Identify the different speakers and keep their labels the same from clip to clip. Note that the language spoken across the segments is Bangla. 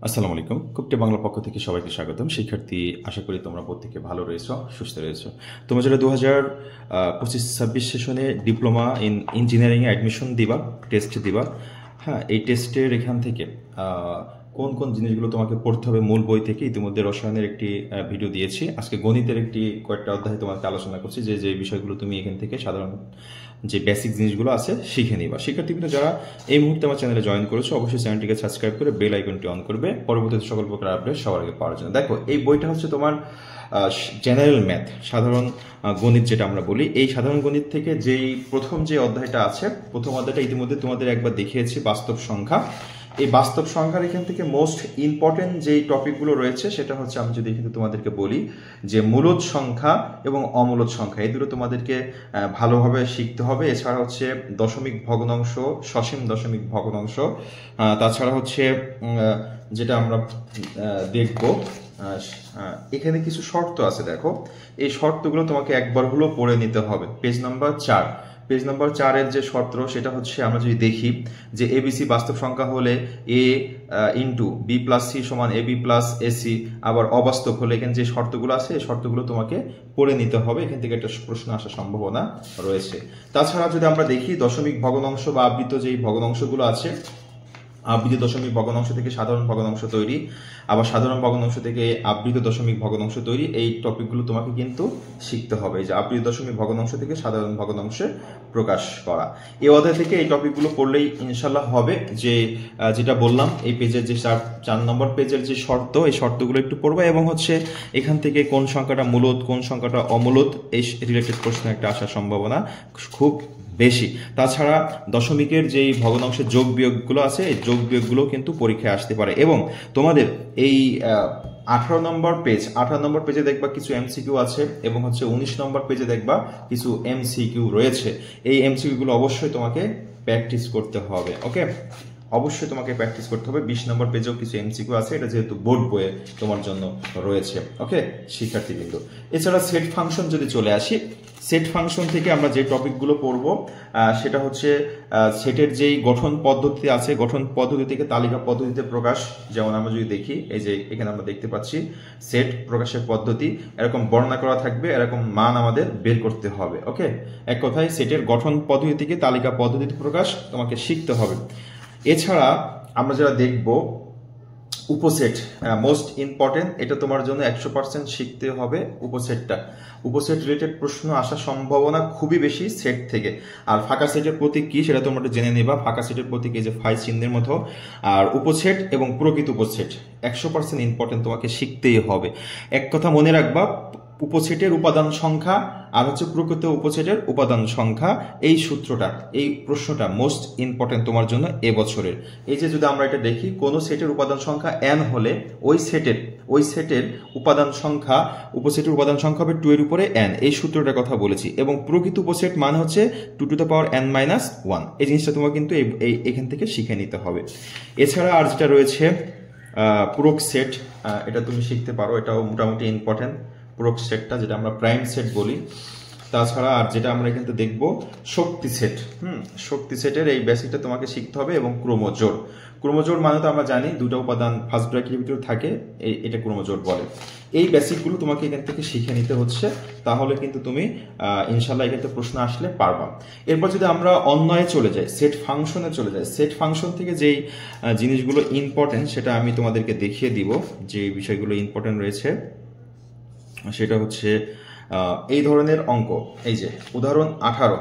Speaker 1: আসসালামু আলাইকুম। কুপটে বাংলা পক্ষ থেকে সবাইকে স্বাগতম। শিক্ষার্থী, আশা করি তোমরা প্রত্যেকে ভালো রয়েছো, সুস্থ রয়েছো। তোমরা যারা 2025-26 সেশনে diploma in engineering A admission দিবা, টেস্ট দিবা, হ্যাঁ, এই টেস্টের এখান থেকে কোন কোন জিনিসগুলো তোমাকে পড়তে হবে মূল বই থেকে ইতিমধ্যে রসায়নের একটি ভিডিও দিয়েছি। আজকে গণিতের কয়েকটা অধ্যায় তোমাকে আলোচনা করছি, যে বিষয়গুলো তুমি এখান থেকে সাধারণ যে বেসিক জিনিসগুলো আছে শিখে নিবা। শিক্ষার্থীবৃন্দ যারা এই মুহূর্তে আমার চ্যানেলে জয়েন করেছো, অবশ্যই চ্যানেলটিকে সাবস্ক্রাইব করে বেল আইকনটি অন করবে পরবর্তীতে সকল প্রকার আপডেট সবার আগে পাওয়ার জন্য। দেখো, এই বইটা হচ্ছে তোমার জেনারেল ম্যাথ, সাধারণ গণিত যেটা আমরা বলি। এই সাধারণ গণিত থেকে যেই প্রথম যে অধ্যায়টা আছে, প্রথম অধ্যায়টা ইতিমধ্যে তোমাদের একবার দেখিয়েছি, বাস্তব সংখ্যা। এই বাস্তব সংখ্যার এখান থেকে মোস্ট ইম্পর্টেন্ট যেই টপিকগুলো রয়েছে সেটা হচ্ছে, আমি যদি এখানে তোমাদেরকে বলি যে মূলদ সংখ্যা এবং অমূলদ সংখ্যা, এই দুটো তোমাদেরকে ভালোভাবে শিখতে হবে। এছাড়া হচ্ছে দশমিক ভগ্নাংশ, সসীম দশমিক ভগ্নাংশ, তাছাড়া হচ্ছে যেটা আমরা দেখব এখানে কিছু শর্ত আছে। দেখো, এই শর্তগুলো তোমাকে একবার হলেও পড়ে নিতে হবে। পেজ নাম্বার 4, পেজ নাম্বার 4-এর যে শর্ত সেটা হচ্ছে, আমরা যদি দেখি যে এবিসি বাস্তব সংখ্যা হলে এ ইন্টু বি প্লাস সি সমান এ বি প্লাস এসি, আবার অবাস্তব হলে এখানে যে শর্তগুলো আছে এই শর্তগুলো তোমাকে পড়ে নিতে হবে। এখান থেকে একটা প্রশ্ন আসার সম্ভাবনা রয়েছে। তাছাড়া যদি আমরা দেখি দশমিক ভগ্নাংশ বা আবৃত যেই ভগ্নাংশগুলো আছে, আবৃত দশমিক ভগ্নাংশ থেকে সাধারণ ভগ্নাংশ তৈরি, আবার সাধারণ ভগ্নাংশ থেকে আবৃত দশমিক ভগ্নাংশ তৈরি, এই টপিকগুলো তোমাকে কিন্তু শিখতে হবে। যে আবৃত দশমিক ভগ্নাংশ থেকে সাধারণ ভগ্নাংশে প্রকাশ করা, এই অধ্যায় থেকে এই টপিকগুলো পড়লেই ইনশাল্লাহ হবে। যেটা বললাম, এই পেজের যে 4 নম্বর পেজের যে শর্ত, এই শর্তগুলো একটু পড়বে এবং হচ্ছে এখান থেকে কোন সংখ্যাটা মূলদ, কোন সংখ্যাটা অমূলদ, এই রিলেটেড প্রশ্ন একটা আসার সম্ভাবনা খুব বেশি। তাছাড়া দশমিকের যেই ভগ্নাংশের যোগ বিয়োগগুলো আছে, এই যোগ বিয়োগগুলো কিন্তু পরীক্ষায় আসতে পারে। এবং তোমাদের এই 18 নম্বর পেজে দেখবা কিছু এমসিকিউ আছে, এবং হচ্ছে 19 নম্বর পেজে দেখবা কিছু এমসিকিউ রয়েছে। এই এমসিকিউ গুলো অবশ্যই তোমাকে প্র্যাকটিস করতে হবে। ওকে, অবশ্যই তোমাকে প্র্যাকটিস করতে হবে। 20 নম্বর পেজেও কিছু এমসিকিউ আছে, এটা যেহেতু বোর্ড বইয়ে তোমার জন্য রয়েছে। ওকে শিক্ষার্থীবৃন্দ, এছাড়া সেট ফাংশন যদি চলে আসি, সেট ফাংশন থেকে আমরা যে টপিকগুলো পড়বো সেটা হচ্ছে সেটের যেই গঠন পদ্ধতি আছে, গঠন পদ্ধতি থেকে তালিকা পদ্ধতিতে প্রকাশ। যেমন আমরা যদি দেখি, এই যে এখানে আমরা দেখতে পাচ্ছি সেট প্রকাশের পদ্ধতি, এরকম বর্ণনা করা থাকবে, এরকম মান আমাদের বের করতে হবে। ওকে, এক কথায় সেটের গঠন পদ্ধতি থেকে তালিকা পদ্ধতিতে প্রকাশ তোমাকে শিখতে হবে। এছাড়া আমরা যারা দেখব উপসেট, মোস্ট ইম্পর্টেন্ট, এটা তোমার জন্য 100% শিখতে হবে। উপসেট রিলেটেড প্রশ্ন আসার সম্ভাবনা খুবই বেশি সেট থেকে। আর ফাঁকা সেটের প্রতীক কি সেটা তোমরা জেনে নেবা। ফাঁকা সেটের প্রতীক এই যে ফাই চিহ্নের মতো। আর উপসেট এবং প্রকৃত উপসেট 100% ইম্পর্টেন্ট, তোমাকে শিখতেই হবে। এক কথা মনে রাখবা, উপসেটের উপাদান সংখ্যা আর হচ্ছে প্রকৃত উপসেটের উপাদান সংখ্যা, এই সূত্রটা, এই প্রশ্নটা মোস্ট ইম্পর্টেন্ট তোমার জন্য এবছরের। এই যে যদি আমরা এটা দেখি, কোন সেটের উপাদান সংখ্যা n হলে ওই সেটের উপাদান সংখ্যা, উপসেটের উপাদান সংখ্যা হবে 2 এর উপরে n, এই সূত্রটার কথা বলেছি। এবং প্রকৃত উপসেট মানে হচ্ছে 2 টু দ্য পাওয়ার n-1। এই জিনিসটা তোমাকে কিন্তু এখান থেকে শিখে নিতে হবে। এছাড়া আর যেটা রয়েছে পূরক সেট, এটা তুমি শিখতে পারো, এটাও মোটামুটি ইম্পর্টেন্ট। পূরক সেটটা যেটা আমরা প্রাইম সেট বলি। তাছাড়া আর যেটা আমরা এখানে দেখব শক্তি সেট, শক্তি সেটের এই বেসিকটা তোমাকে শিখতে হবে। এবং ক্রমজোড় মানে তো আমরা জানি দুটো উপাদান ফার্স্ট ব্র্যাকেটের ভিতরে থাকে, এটা ক্রমজোড় বলে। এই বেসিকগুলো তোমাকে এখান থেকে শিখে নিতে হচ্ছে, তাহলে কিন্তু তুমি ইনশাল্লাহ এখান থেকে প্রশ্ন আসলে পারবা। এরপর যদি আমরা অন্যয়ে চলে যাই, সেট ফাংশনে চলে যাই, সেট ফাংশন থেকে যেই জিনিসগুলো ইম্পর্টেন্ট সেটা আমি তোমাদেরকে দেখিয়ে দিব। যে বিষয়গুলো ইম্পর্টেন্ট রয়েছে সেটা হচ্ছে এই ধরনের অঙ্ক, এই যে উদাহরণ 18,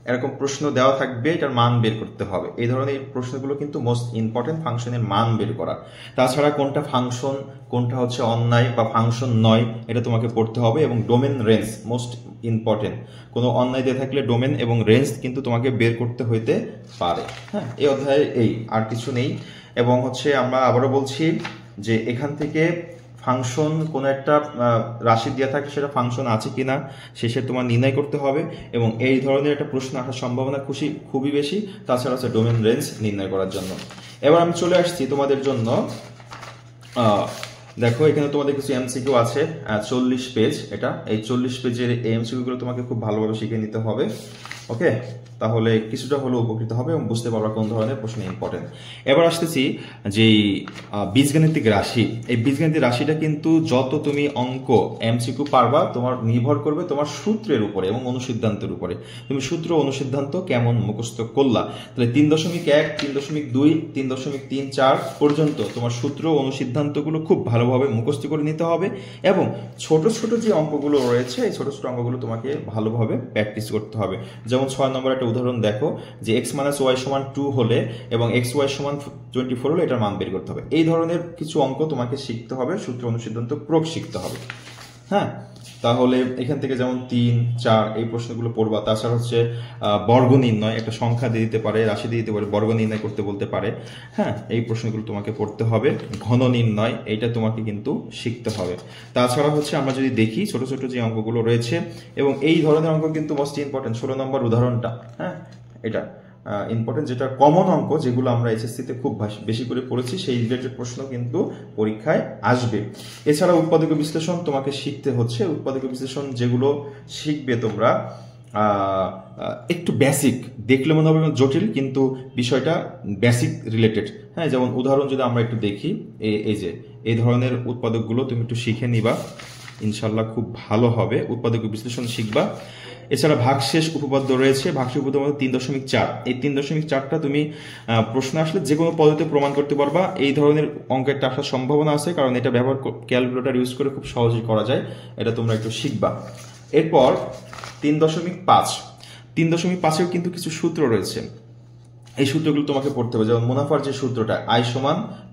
Speaker 1: এরকম প্রশ্ন দেওয়া থাকবে, এটার মান বের করতে হবে। এই ধরনের প্রশ্নগুলো কিন্তু মোস্ট ইম্পর্টেন্ট, ফাংশনের মান বের করা। তাছাড়া কোনটা ফাংশন, কোনটা হচ্ছে অন্যায় বা ফাংশন নয়, এটা তোমাকে পড়তে হবে। এবং ডোমেন রেঞ্জ মোস্ট ইম্পর্টেন্ট, কোনো অন্যায় দিয়ে থাকলে ডোমেন এবং রেঞ্জ কিন্তু তোমাকে বের করতে হইতে পারে। হ্যাঁ, এই অধ্যায়ে এই আর কিছু নেই। এবং হচ্ছে আমরা আবারও বলছি যে এখান থেকে ফাংশন কোনো একটা রাশি দেওয়া থাকে, সেটা ফাংশন আছে কিনা শেষে তোমার নির্ণয় করতে হবে। এবং এই ধরনের একটা প্রশ্ন আসার সম্ভাবনা খুবই বেশি। তাছাড়া হচ্ছে ডোমেন রেঞ্জ নির্ণয় করার জন্য। এবার আমি চলে আসছি তোমাদের জন্য, দেখো এখানে তোমাদের কিছু এমসিকিউ আছে, 40 পেজ এটা। এই 40 পেজের এই এমসিকিউ গুলো তোমাকে খুব ভালোভাবে শিখে নিতে হবে। ওকে, তাহলে কিছুটা হলেও উপকৃত হবে এবং বুঝতে পারবা কোন ধরনের প্রশ্ন ইম্পর্টেন্ট। এবার আসতেছি যে বীজগাণিতিক রাশি। এই বীজগাণিতিক রাশিটা কিন্তু যত তুমি অঙ্ক এমসিকিউ পারবা তোমার নির্ভর করবে তোমার সূত্রের উপরে এবং অনুসিদ্ধান্তের উপরে। তুমি সূত্র অনুসিদ্ধান্ত কেমন মুখস্থ করলা। তাহলে 3.1, 3.2, 3.34 পর্যন্ত তোমার সূত্র অনুসিদ্ধান্তগুলো খুব ভালোভাবে মুখস্থ করে নিতে হবে এবং ছোট ছোট যে অঙ্কগুলো রয়েছে এই ছোট ছোট অঙ্কগুলো তোমাকে ভালোভাবে প্র্যাকটিস করতে হবে। যেমন 6 নম্বর একটা উদাহরণ দেখো যে x - y = 2 হলে এবং xy = 24 হলে এটার মান বের করতে হবে। এই ধরনের কিছু অঙ্ক তোমাকে শিখতে হবে, সূত্র অনুসিদ্ধান্ত প্রয়োগ শিখতে হবে। হ্যাঁ, তাহলে এখান থেকে যেমন 3, 4 এই প্রশ্নগুলো পড়বা। তাছাড়া হচ্ছে বর্গ নির্ণয়, একটা সংখ্যা দিয়ে দিতে পারে, রাশি দিয়ে দিতে পারে, বর্গ নির্ণয় করতে বলতে পারে। হ্যাঁ, এই প্রশ্নগুলো তোমাকে পড়তে হবে। ঘন নির্ণয় এইটা তোমাকে কিন্তু শিখতে হবে। তাছাড়া হচ্ছে আমরা যদি দেখি ছোট ছোট যে অঙ্কগুলো রয়েছে এবং এই ধরনের অঙ্ক কিন্তু মোস্ট ইম্পর্টেন্ট। 16 নম্বর উদাহরণটা, হ্যাঁ এটা ইম্পর্টেন্ট, যেটা কমন অঙ্ক, যেগুলো আমরা এসএসসিতে খুব বেশি করে পড়েছি, সেই রিলেটেড প্রশ্ন কিন্তু পরীক্ষায় আসবে। এছাড়া উৎপাদক বিশ্লেষণ তোমাকে শিখতে হচ্ছে। উৎপাদক বিশ্লেষণ যেগুলো শিখবে তোমরা একটু বেসিক, দেখলে মনে হবে জটিল, কিন্তু বিষয়টা বেসিক রিলেটেড। হ্যাঁ, যেমন উদাহরণ যদি আমরা একটু দেখি, এই যে এই ধরনের উৎপাদকগুলো তুমি একটু শিখে নিবা, ইনশাল্লাহ খুব ভালো হবে। উৎপাদক বিশ্লেষণ শিখবা। এছাড়া ভাগশেষ উপপাদ্য রয়েছে। ভাগশেষ উপপাদ্য 3.4, এই 3.4টা তুমি প্রশ্ন আসলে যে কোনো পদ্ধতিতে প্রমাণ করতে পারবা। এই ধরনের অঙ্কেরটা আসার সম্ভাবনা আছে, কারণ এটা ব্যবহার ক্যালকুলেটর ইউজ করে খুব সহজেই করা যায়। এটা তোমরা একটু শিখবা। এরপর 3.5, 3.5-এও কিন্তু কিছু সূত্র রয়েছে। এই সূত্রগুলো তোমাকে পড়তে হবে। যেমন মুনাফার যে সূত্রটা I =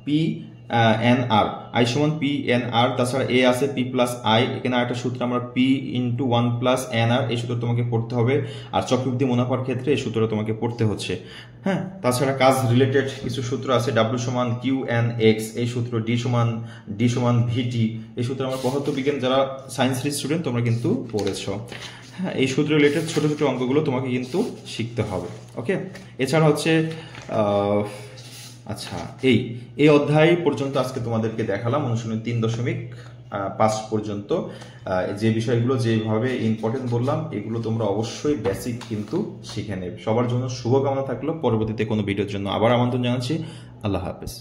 Speaker 1: P/NR, I = P/NR, তাছাড়া A আছে P+I, এখানে একটা সূত্র আমরা P × 1 + NR, এই সূত্র তোমাকে পড়তে হবে। আর চক্রবৃদ্ধি মুনাফার ক্ষেত্রে এই সূত্রটা তোমাকে পড়তে হচ্ছে। হ্যাঁ, তাছাড়া কাজ রিলেটেড কিছু সূত্র আছে। W = QNX, এই সূত্র D = VT, এই সূত্র আমার পদার্থবিজ্ঞান যারা সায়েন্সের স্টুডেন্ট তোমরা কিন্তু পড়েছ। হ্যাঁ, এই সূত্র রিলেটেড ছোট ছোট অঙ্কগুলো তোমাকে কিন্তু শিখতে হবে। ওকে, এছাড়া হচ্ছে আচ্ছা, এই অধ্যায় পর্যন্ত আজকে তোমাদেরকে দেখালাম। অনুশীলনী 3.5 পর্যন্ত যে বিষয়গুলো যেভাবে ইম্পর্টেন্ট বললাম, এগুলো তোমরা অবশ্যই বেসিক কিন্তু শিখে নেবে। সবার জন্য শুভকামনা থাকলো। পরবর্তীতে কোনো ভিডিওর জন্য আবার আমন্ত্রণ জানাচ্ছি। আল্লাহ হাফেজ।